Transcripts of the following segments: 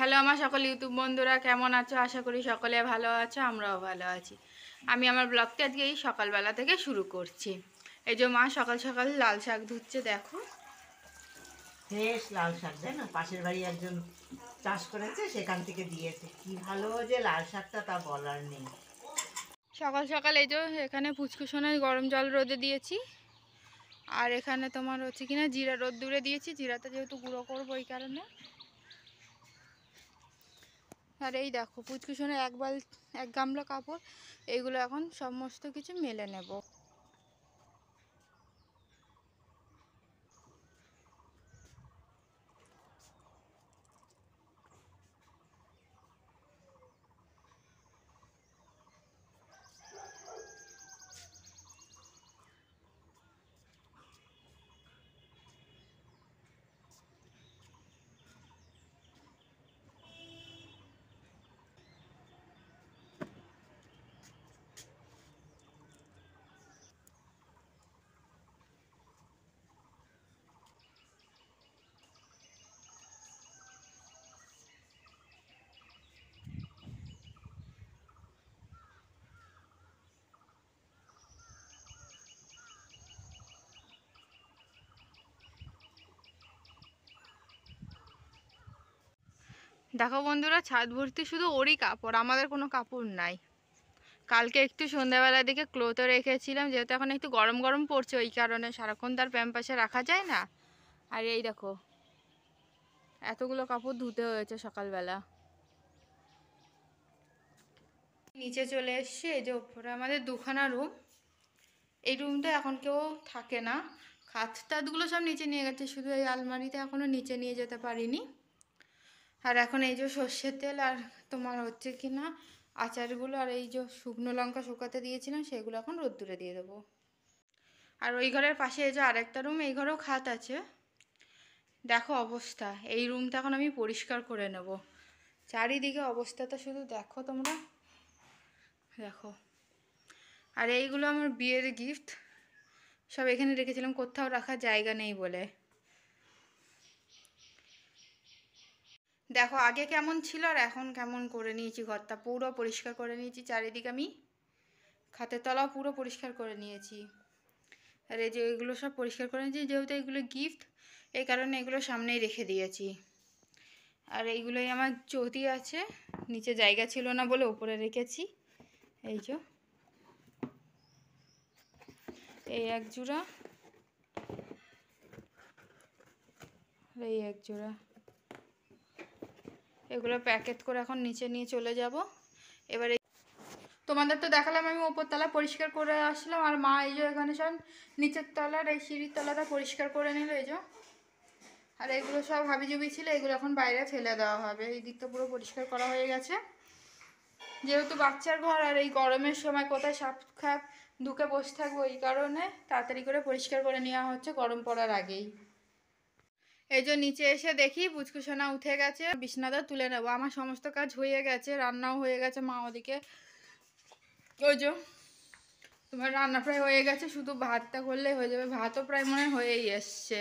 Hello আমার সকল YouTube বন্ধুরা, কেমন আছো? আশা করি সকলে ভালো আছো, আমরাও ভালো আছি। আমি আমার ব্লগটা আজকে এই সকালবেলা থেকে শুরু করছি। এই যে মা সকাল সকাল লাল শাক ধুচ্ছে, দেখো ফ্রেশ লাল শাক। জানো, পাশের বাড়ি একজন চাষ করেছে, সেখান থেকে দিয়েছে। কি ভালো যে লাল শাকটা, তা বলার নেই। সকাল সকাল এই যে এখানে ফুচকুসোনায় গরম জল রোদে দিয়েছি, আর এখানে তোমার হচ্ছে কিনা জিরা রোদ দূরে দিয়েছি, জিরাটা যেহেতু গুঁড়ো করবো ওই কারণে। আর এই দেখো ফুচকুসোনায় এক গামলা কাপড়, এইগুলো এখন সমস্ত কিছু মেলে নেব। দেখো বন্ধুরা, ছাদ ভর্তি শুধু ওরই কাপড়, আমাদের কোনো কাপড় নাই। কালকে একটু সন্ধ্যাবেলার দিকে ক্লোথও রেখেছিলাম, যেহেতু এখন একটু গরম গরম পড়ছে ওই কারণে সারাক্ষণ তার প্যাম্পাসে রাখা যায় না। আর এই দেখো এতগুলো কাপড় ধুতে হয়েছে সকালবেলা। নিচে চলে এসছি, এই যে ওপরে আমাদের দুখানা রুম। এই রুমটা এখন কেউ থাকে না, খাট টাটগুলো সব নিচে নিয়ে গেছে, শুধু এই আলমারিতে এখনও নিচে নিয়ে যেতে পারিনি। আর এখন এই যে সর্ষের তেল আর তোমার হচ্ছে কি না আচারগুলো, আর এই যে শুকনো লঙ্কা শুকাতে দিয়েছিলাম সেগুলো এখন রোদ্দুরে দিয়ে দেবো। আর ওই ঘরের পাশে এই যে আরেকটা রুম, এই ঘরেও খাট আছে। দেখো অবস্থা, এই রুমটা এখন আমি পরিষ্কার করে নেব। চারিদিকে অবস্থাটা শুধু দেখো তোমরা, দেখো। আর এইগুলো আমার বিয়ের গিফট, সব এখানে রেখেছিলাম, কোথাও রাখার জায়গা নেই বলে। দেখো আগে কেমন ছিল আর এখন কেমন করে নিয়েছি, ঘরটা পুরো পরিষ্কার করে নিয়েছি। চারিদিকে আমি খাটের তলাও পুরো পরিষ্কার করে নিয়েছি। আর এই যে এগুলো সব পরিষ্কার করে নিয়েছি, যেহেতু এগুলো গিফট এই কারণে এগুলো সামনেই রেখে দিয়েছি। আর এইগুলোই আমার চটি আছে, নিচে জায়গা ছিল না বলে উপরে রেখেছি। এই যে এই এক জোড়া, এই এক জোড়া, এগুলো প্যাকেট করে এখন নিচে নিয়ে চলে যাব। এবারে তোমাদের তো দেখালাম আমি ওপর তলা পরিষ্কার করে আসলাম, আর মা এই যে এখানে সব নিচের তলার এই সিঁড়ির তলাটা পরিষ্কার করে নিল এই যে। আর এগুলো সব হাবিজুবি ছিল, এগুলো এখন বাইরে ফেলে দেওয়া হবে। এই দিকটা পুরো পরিষ্কার করা হয়ে গেছে, যেহেতু বাচ্চার ঘর আর এই গরমের সময় কোথায় সাপ খাপ ঢুকে বসে থাকবো, এই কারণে তাড়াতাড়ি করে পরিষ্কার করে নেওয়া হচ্ছে গরম পড়ার আগেই। এই যে নিচে এসে দেখি পুচকুসোনা উঠে গেছে, বিছনাটা তুলে নেবো। আমার সমস্ত কাজ হয়ে গেছে, রান্নাও হয়ে গেছে। মা ওদিকে ওই যে তোমার রান্না প্রায় হয়ে গেছে, শুধু ভাতটা করলেই হয়ে যাবে। ভাতও প্রায় মনে হয়েই এসছে।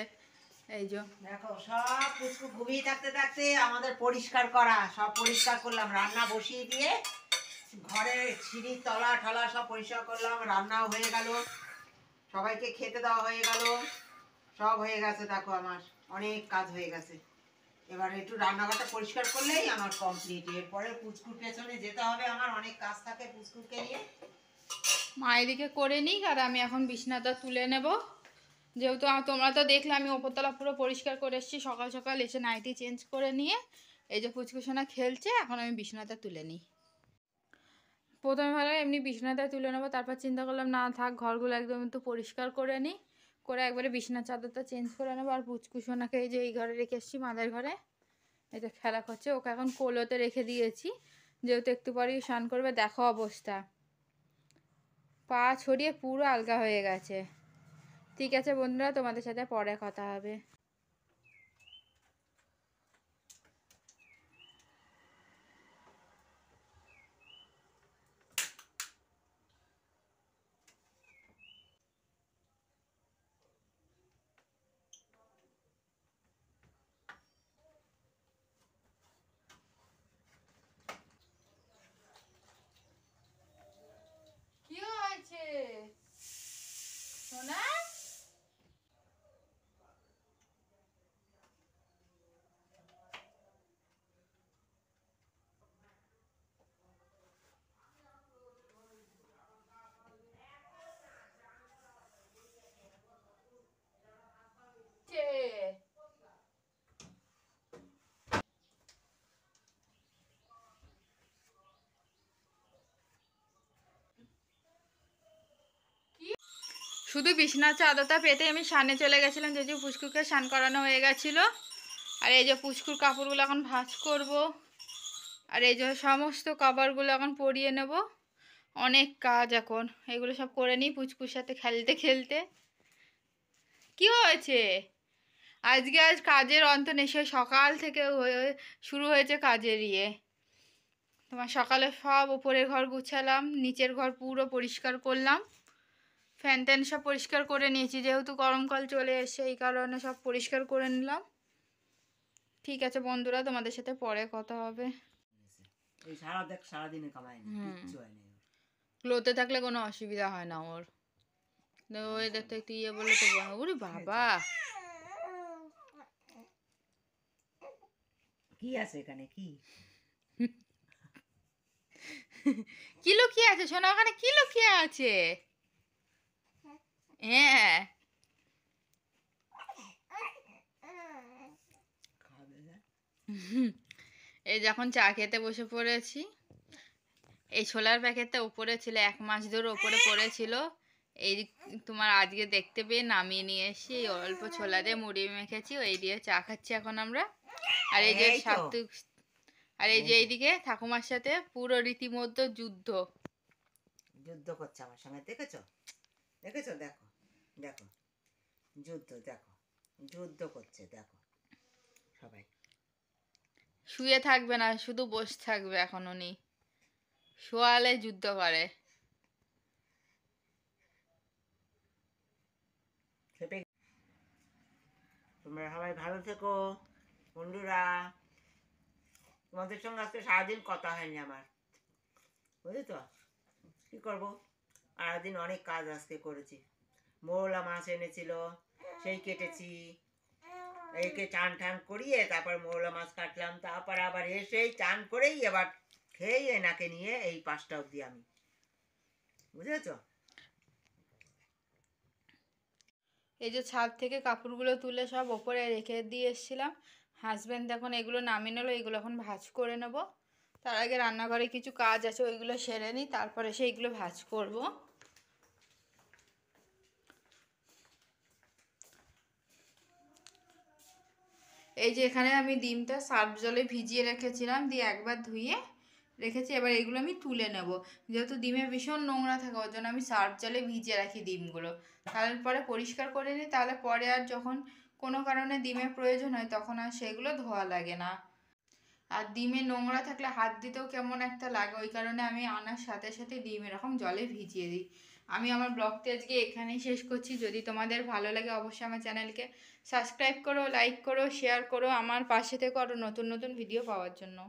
এই যে দেখো, সব পুচকু ঘুমিয়ে থাকতে থাকতে আমাদের পরিষ্কার করা, সব পরিষ্কার করলাম। রান্না বসিয়ে দিয়ে ঘরে সিঁড়ির তলা ঠলা সব পরিষ্কার করলাম। রান্নাও হয়ে গেল, সবাইকে খেতে দেওয়া হয়ে গেল, সব হয়ে গেছে। দেখো, আমার অনেক কাজ হয়ে গেছে। এবার একটু রান্নাঘরটা পরিষ্কার করলেই আমার কমপ্লিট। এরপরে পুচকুর পেছনে যেতে হবে, আমার অনেক কাজ থাকে পুচকুকে নিয়ে। মা এদিকে করে নিক, আর আমি এখন বিছনাটা তুলে নেব। যেহেতু তোমরা তো দেখলে আমি ওপরতলা পুরো পরিষ্কার করে এসেছি সকাল সকাল এসে, নাইটি চেঞ্জ করে নিয়ে এই যে পুচকুসোনা খেলছে। এখন আমি বিছনাটা তুলে নিই। প্রথমে ভালো এমনি বিছনাটা তুলে নেবো, তারপর চিন্তা করলাম না থাক, ঘরগুলো একদম একটু পরিষ্কার করে নিই, করে একবারে বিছনার চাদরটা চেঞ্জ করে নেবো। আর পুচকুসোনাকে এই যে এই ঘরে রেখে এসেছি, মাদের ঘরে। এই যে খেলা করছে, ওকে এখন কোলোতে রেখে দিয়েছি, যেহেতু একটু পরেই স্নান করবে। দেখো অবস্থা, পা ছড়িয়ে পুরো আলগা হয়ে গেছে। ঠিক আছে বন্ধুরা, তোমাদের সাথে পরে কথা হবে। শুধু বিছানার চাদরটা পেতে আমি স্নানে চলে গেছিলাম, যদিও পুচকুকে স্নান করানো হয়ে গেছিলো। আর এই যে পুচকুর কাপড়গুলো এখন ভাঁজ করব। আর এই যে সমস্ত কাপড়গুলো এখন পরিয়ে নেব। অনেক কাজ এখন, এগুলো সব করে নিই পুচকুর সাথে খেলতে খেলতে। কি হয়েছে? আজ কাজের অন্ত নেই, সেই সকাল থেকে শুরু হয়েছে কাজের ইয়ে। তোমার সকালে সব উপরের ঘর গুছালাম, নিচের ঘর পুরো পরিষ্কার করলাম, ফ্যান ট্যান সব পরিষ্কার করে নিয়েছি, যেহেতু গরমকাল চলে এসে এই কারণে সব পরিষ্কার করে নিলাম। ঠিক আছে বন্ধুরা, তোমাদের সাথে পরে কথা হবে। এই সারাদিনে কামাই না, কিচ্ছু হয় না। ক্লোতে থাকলে কোনো অসুবিধা হয় না ওর। ওই দেখতে একটু ইয়ে বললে তো ওরে বাবা, কি আছে এখানে? কি কি লুকিয়ে আছে শোনা? ওখানে কি লুকিয়ে আছে? হ্যাঁ, এই যখন চা খেতে বসে পড়েছি, এই ছোলার প্যাকেটটা উপরে ছিল, 1 মাস ধরে উপরে পড়েছিল। এই তোমার আজকে দেখতে পেয়ে নামিয়ে নিয়ে এসে এই অল্প ছোলা দিয়ে মুড়ি মেখেছি, ওই দিয়ে চা খাচ্ছি এখন আমরা। আর এই যে এই তো। আর এই যে এইদিকে ঠাকুমার সাথে পুরো রীতিমতো যুদ্ধ করছে আমার সঙ্গে, দেখেছো? দেখেছো? দেখো দেখো, যুদ্ধ করছে, দেখো সবাই। শুয়ে থাকবে না, শুধু বসে থাকবে এখন উনি, শোয়ালে যুদ্ধ করে। তোমরা সবাই ভালো থেকো বন্ধুরা। তোমাদের সঙ্গে আজকে সারাদিন কথা হয়নি আমার, বুঝলি তো? কি করবো, সারাদিন অনেক কাজ আজকে করেছি। মৌলা মাছ এনেছিল, সেই কেটেছি, একে চান টান করিয়ে তারপর মৌলা মাছ কাটলাম, তারপর আবার এসেই চান করেই এবার খেয়ে এনাকে নিয়ে এই 5টা অবধি আমি, বুঝেছো? এই যে ছাদ থেকে কাপড়গুলো তুলে সব ওপরে রেখে দিয়ে এসেছিলাম। হাজব্যান্ড এখন এগুলো নামিয়ে নিল, এগুলো এখন ভাঁজ করে নেব। তার আগে রান্নাঘরে কিছু কাজ আছে, ওইগুলো সেরে নিই, তারপরে সেইগুলো ভাঁজ করব। এই যে এখানে আমি ডিমটা সার্ফ জলে ভিজিয়ে রেখেছিলাম, দিয়ে একবার ধুয়ে রেখেছি। এবার এগুলো আমি তুলে নেব, যেহেতু ডিমে ভীষণ নোংরা থাকে, ওর জন্য আমি সার্ফ জলে ভিজিয়ে রাখি ডিমগুলো। তারপরে পরিষ্কার করে নিই, তাহলে পরে আর যখন কোনো কারণে ডিমের প্রয়োজন হয় তখন আর সেগুলো ধোয়া লাগে না। আর ডিমে নোংরা থাকলে হাত দিতেও কেমন একটা লাগে, ওই কারণে আমি আনার সাথে সাথে ডিম এরকম জলে ভিজিয়ে দিই। আমি আমার ব্লগটি আজকে এখানেই শেষ করছি। যদি তোমাদের ভালো লাগে অবশ্যই আমার চ্যানেলকে সাবস্ক্রাইব করো, লাইক করো, শেয়ার করো, আমার পাশে থেকো আরও নতুন নতুন ভিডিও পাওয়ার জন্য।